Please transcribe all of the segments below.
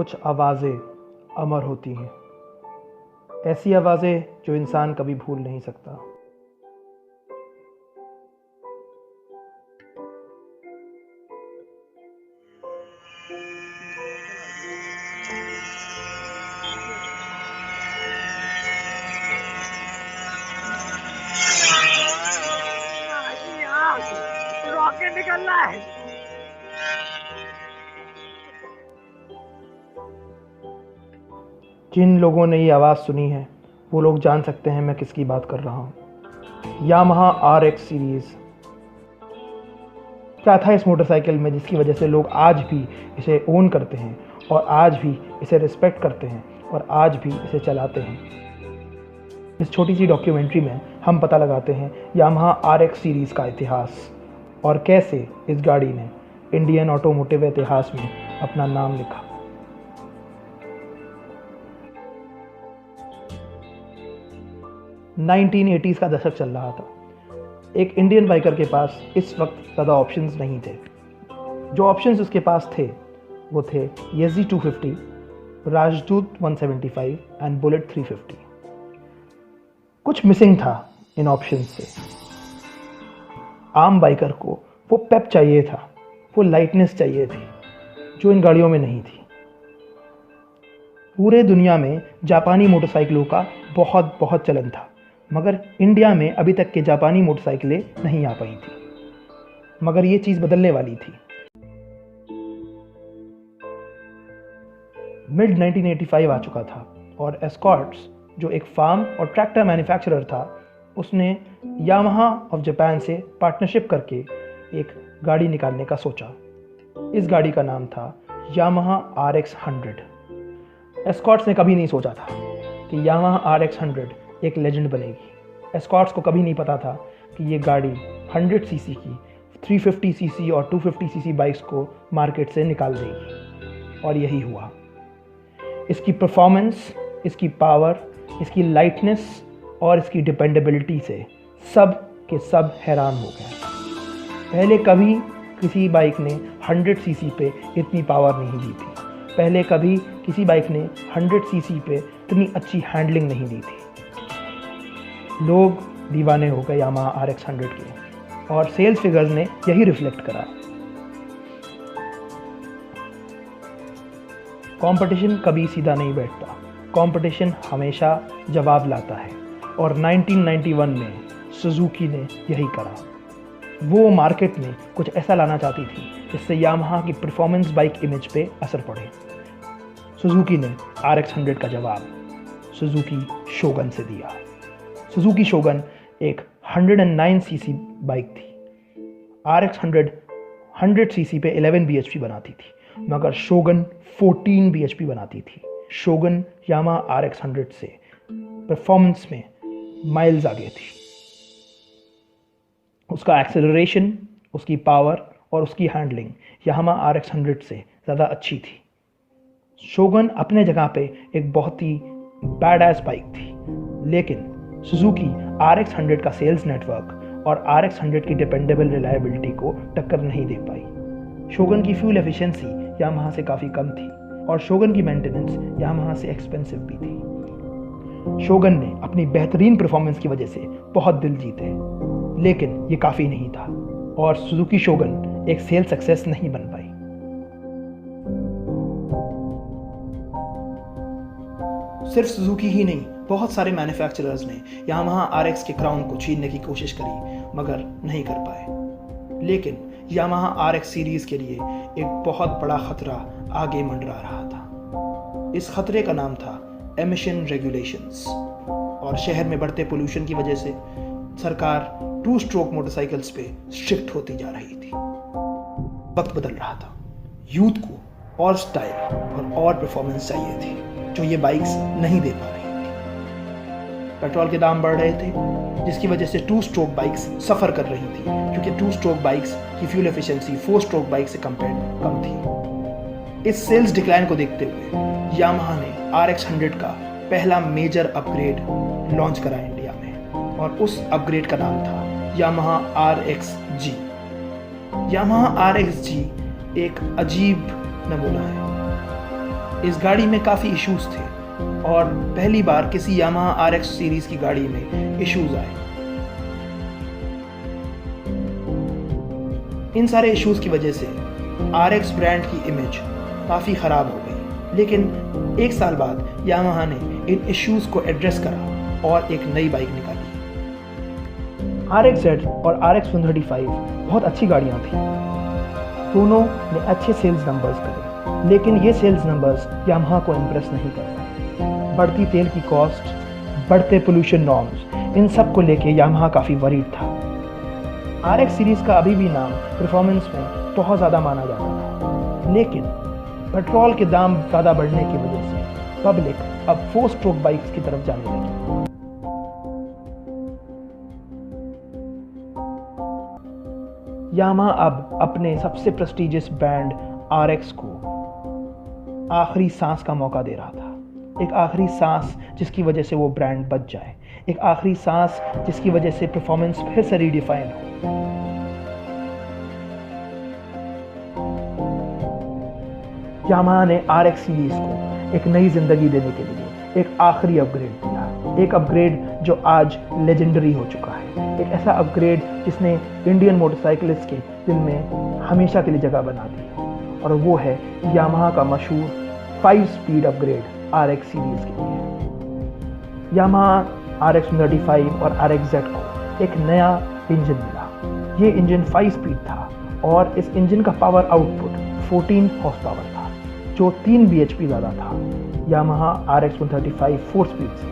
कुछ आवाज़ें अमर होती हैं, ऐसी आवाज़ें जो इंसान कभी भूल नहीं सकता। रॉकेट निकल रहा है। जिन लोगों ने ये आवाज़ सुनी है वो लोग जान सकते हैं मैं किसकी बात कर रहा हूँ। Yamaha RX series. क्या था इस मोटरसाइकिल में जिसकी वजह से लोग आज भी इसे ओन करते हैं और आज भी इसे रिस्पेक्ट करते हैं और आज भी इसे चलाते हैं। इस छोटी सी डॉक्यूमेंट्री में हम पता लगाते हैं यामाहा RX सीरीज़ का इतिहास और कैसे इस गाड़ी ने इंडियन ऑटोमोटिव इतिहास में अपना नाम लिखा। $1980s का दशक चल रहा था। एक इंडियन बाइकर के पास इस वक्त ज़्यादा ऑप्शंस नहीं थे। जो ऑप्शंस उसके पास थे वो थे YZZ 250, राजदूत 175 एंड बुलेट 350। कुछ मिसिंग था इन ऑप्शंस से। आम बाइकर को वो पेप चाहिए था, वो लाइटनेस चाहिए थी जो इन गाड़ियों में नहीं थी। पूरे दुनिया में जापानी मोटरसाइकिलों का बहुत बहुत चलन था, मगर इंडिया में अभी तक के जापानी मोटरसाइकिलें नहीं आ पाई थी। मगर ये चीज़ बदलने वाली थी। मिड 1985 आ चुका था और एस्कॉर्ट्स जो एक फार्म और ट्रैक्टर मैन्युफैक्चरर था, उसने यामाहा ऑफ जापान से पार्टनरशिप करके एक गाड़ी निकालने का सोचा। इस गाड़ी का नाम था यामाहा RX 100। एस्कॉर्ट्स ने कभी नहीं सोचा था कि यामाहा RX 100 एक लेजेंड बनेगी। एस्कॉर्ट्स को कभी नहीं पता था कि ये गाड़ी 100 सीसी की 350 सीसी और 250 सीसी बाइक्स को मार्केट से निकाल देगी, और यही हुआ। इसकी परफॉर्मेंस, इसकी पावर, इसकी लाइटनेस और इसकी डिपेंडेबिलिटी से सब के सब हैरान हो गए। पहले कभी किसी बाइक ने 100 सीसी पे इतनी पावर नहीं दी थी। पहले कभी किसी बाइक ने 100 सीसी पे इतनी अच्छी हैंडलिंग नहीं दी थी। लोग दीवाने हो गए यामाहा RX 100 के, और सेल्स फिगर्स ने यही रिफ्लेक्ट करा। कंपटीशन कभी सीधा नहीं बैठता, कंपटीशन हमेशा जवाब लाता है, और 1991 में सुजुकी ने यही करा। वो मार्केट में कुछ ऐसा लाना चाहती थी जिससे यामाहा की परफॉर्मेंस बाइक इमेज पे असर पड़े। सुजुकी ने RX 100 का जवाब सुजुकी शोगन से दिया। सुजुकी शोगन एक 109 सीसी बाइक थी। RX 100 सीसी पे 11 bhp बनाती थी, मगर शोगन 14 bhp बनाती थी। शोगन यामाहा RX 100 से परफॉर्मेंस में माइल्स आगे थी। उसका एक्सेलरेशन, उसकी पावर और उसकी हैंडलिंग यामाहा RX 100 से ज़्यादा अच्छी थी। शोगन अपने जगह पे एक बहुत ही बैड एस बाइक थी, लेकिन सुजुकी RX 100 का सेल्स नेटवर्क और RX 100 की डिपेंडेबल रिलायबिलिटी को टक्कर नहीं दे पाई। शोगन की फ्यूल एफिशिएंसी यामाहा से काफ़ी कम थी, और शोगन की मेंटेनेंस यामाहा से एक्सपेंसिव भी थी। शोगन ने अपनी बेहतरीन परफॉर्मेंस की वजह से बहुत दिल जीते, लेकिन ये काफ़ी नहीं था, और सुजुकी शोगन एक सेल सक्सेस नहीं बन पाई। सिर्फ सुजुकी ही नहीं, बहुत सारे मैन्युफैक्चरर्स ने यामाहा RX के क्राउन को छीनने की कोशिश करी, मगर नहीं कर पाए। लेकिन यामाहा RX सीरीज के लिए एक बहुत बड़ा खतरा आगे मंडरा रहा था। इस खतरे का नाम था एमिशन रेगुलेशंस, और शहर में बढ़ते पोल्यूशन की वजह से सरकार 2 स्ट्रोक मोटरसाइकिल्स पे स्ट्रिक्ट होती जा रही थी। वक्त बदल रहा था। यूथ को और स्टाइल और परफॉर्मेंस चाहिए थी जो ये बाइक्स नहीं दे पा रही थी। पेट्रोल के दाम बढ़ रहे थे, जिसकी वजह से 2 स्ट्रोक बाइक्स सफ़र कर रही थी, क्योंकि 2 स्ट्रोक बाइक्स की फ्यूल एफिशिएंसी 4 स्ट्रोक बाइक से कंपेयर कम थी। इस सेल्स डिक्लाइन को देखते हुए यामाहा ने RX 100 का पहला मेजर अपग्रेड लॉन्च करा इंडिया में, और उस अपग्रेड का नाम था यामाहा RX-G। यामाहा RX-G एक अजीब नमूना है। इस गाड़ी में काफ़ी इश्यूज थे और पहली बार किसी यामाहा RX सीरीज़ की गाड़ी में इश्यूज आए। इन सारे इश्यूज की वजह से RX ब्रांड की इमेज काफ़ी ख़राब हो गई, लेकिन एक साल बाद यामाहा ने इन इश्यूज को एड्रेस करा और एक नई बाइक निकाली। RXZ और RX 135 बहुत अच्छी गाड़ियाँ थी। दोनों ने अच्छे सेल्स नंबर्स करे, लेकिन ये सेल्स नंबर्स यामाहा को इम्प्रेस नहीं करते। बढ़ती तेल की कॉस्ट, बढ़ते पोल्यूशन नॉर्म्स, इन सब को लेके यामाहा काफ़ी वरीड था। RX सीरीज़ का अभी भी नाम परफॉर्मेंस में बहुत ज़्यादा माना जाता था, लेकिन पेट्रोल के दाम ज़्यादा बढ़ने की वजह से पब्लिक अब 4 स्ट्रोक बाइक्स की तरफ जाने लगी। यामाहा अब अपने सबसे प्रेस्टीजियस ब्रांड RX को आखिरी सांस का मौका दे रहा था। एक आखिरी सांस जिसकी वजह से वो ब्रांड बच जाए, एक आखिरी सांस जिसकी वजह से परफॉर्मेंस फिर से रीडिफाइन हो। यामाहा ने RX सीरीज को एक नई जिंदगी देने के लिए एक आखिरी अपग्रेड दिया, एक अपग्रेड जो आज लेजेंडरी हो चुका है, एक ऐसा अपग्रेड जिसने इंडियन मोटरसाइकिलिस्ट के दिल में हमेशा के लिए जगह बना दी, और वो है यामाहा का मशहूर 5 स्पीड अपग्रेड RX सीरीज के लिए। यामाहा RX 135 और RXZ को एक नया इंजन मिला। ये इंजन 5 स्पीड था और इस इंजन का पावर आउटपुट 14 हॉर्स पावर था, जो 3 bhp ज़्यादा था यामाहा RX 135 4 स्पीड से।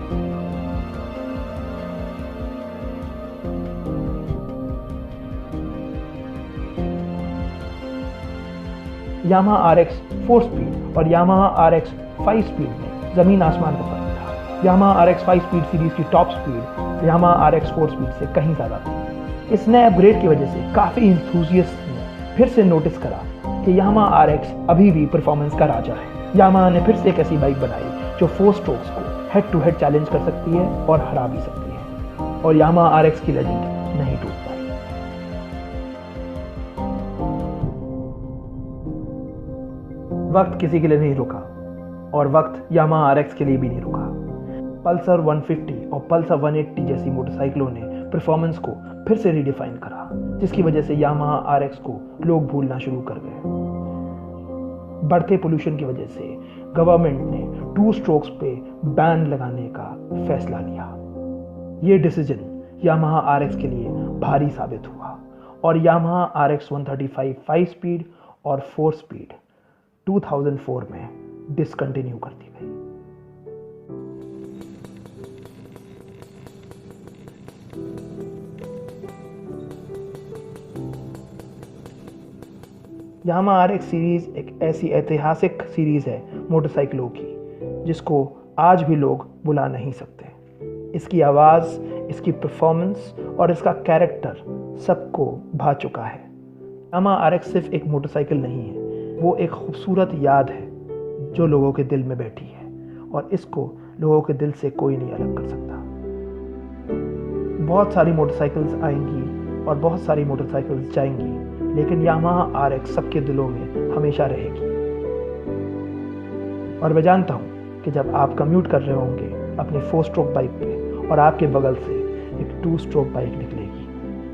यामाहा RX 4 स्पीड और यामाहा RX 5 स्पीड में ज़मीन आसमान का फर्क था। यामाहा RX 5 स्पीड सीरीज की top speed Yamaha RX 4 speed से कहीं ज़्यादा थी। इस नए अपग्रेड की वजह से काफ़ी इंथुजियस्ट ने फिर से नोटिस करा कि यामाहा RX अभी भी परफॉर्मेंस का राजा है। यामाहा ने फिर से एक ऐसी बाइक बनाई जो 4 स्ट्रोक्स को हेड टू हेड चैलेंज कर सकती है और हरा भी सकती है, और यामाहा RX की लेजेंड नहीं टूट पाई। वक्त किसी के लिए नहीं रुका और वक्त यामाहा RX के लिए भी नहीं रुका। पल्सर 150 और पल्सर 180 जैसी मोटरसाइकिलों ने परफॉर्मेंस को फिर से रीडिफाइन करा, जिसकी वजह से यामाहा RX को लोग भूलना शुरू कर गए। बढ़ते पोल्यूशन की वजह से गवर्नमेंट ने 2 स्ट्रोक्स पे बैन लगाने का फैसला लिया। ये डिसीजन यामाहा RX के लिए भारी साबित हुआ और यामाहा RX 135 5 स्पीड और 4 स्पीड 2004 में डिसकंटिन्यू कर दी गई। यामाहा RX सीरीज़ एक ऐसी ऐतिहासिक सीरीज़ है मोटरसाइकिलों की, जिसको आज भी लोग भुला नहीं सकते। इसकी आवाज़, इसकी परफॉर्मेंस और इसका कैरेक्टर सबको भा चुका है। यामाहा RX सिर्फ एक मोटरसाइकिल नहीं है, वो एक खूबसूरत याद है जो लोगों के दिल में बैठी है, और इसको लोगों के दिल से कोई नहीं अलग कर सकता। बहुत सारी मोटरसाइकिल्स आएंगी और बहुत सारी मोटरसाइकिल्स जाएंगी, लेकिन यामाहा RX सबके दिलों में हमेशा रहेगी। और मैं जानता हूँ कि जब आप कम्यूट कर रहे होंगे अपनी 4 स्ट्रोक बाइक पे और आपके बगल से एक 2 स्ट्रोक बाइक निकलेगी,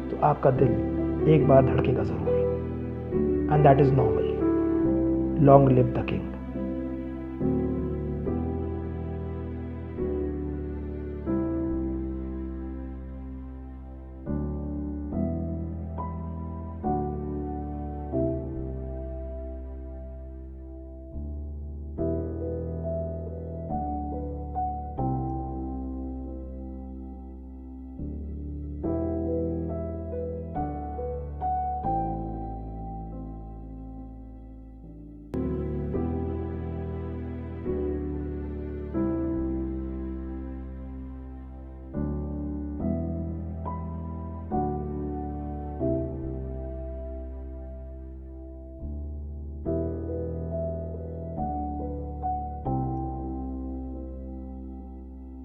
तो आपका दिल एक बार धड़केगा ज़रूर। And that is normal. Long live the king.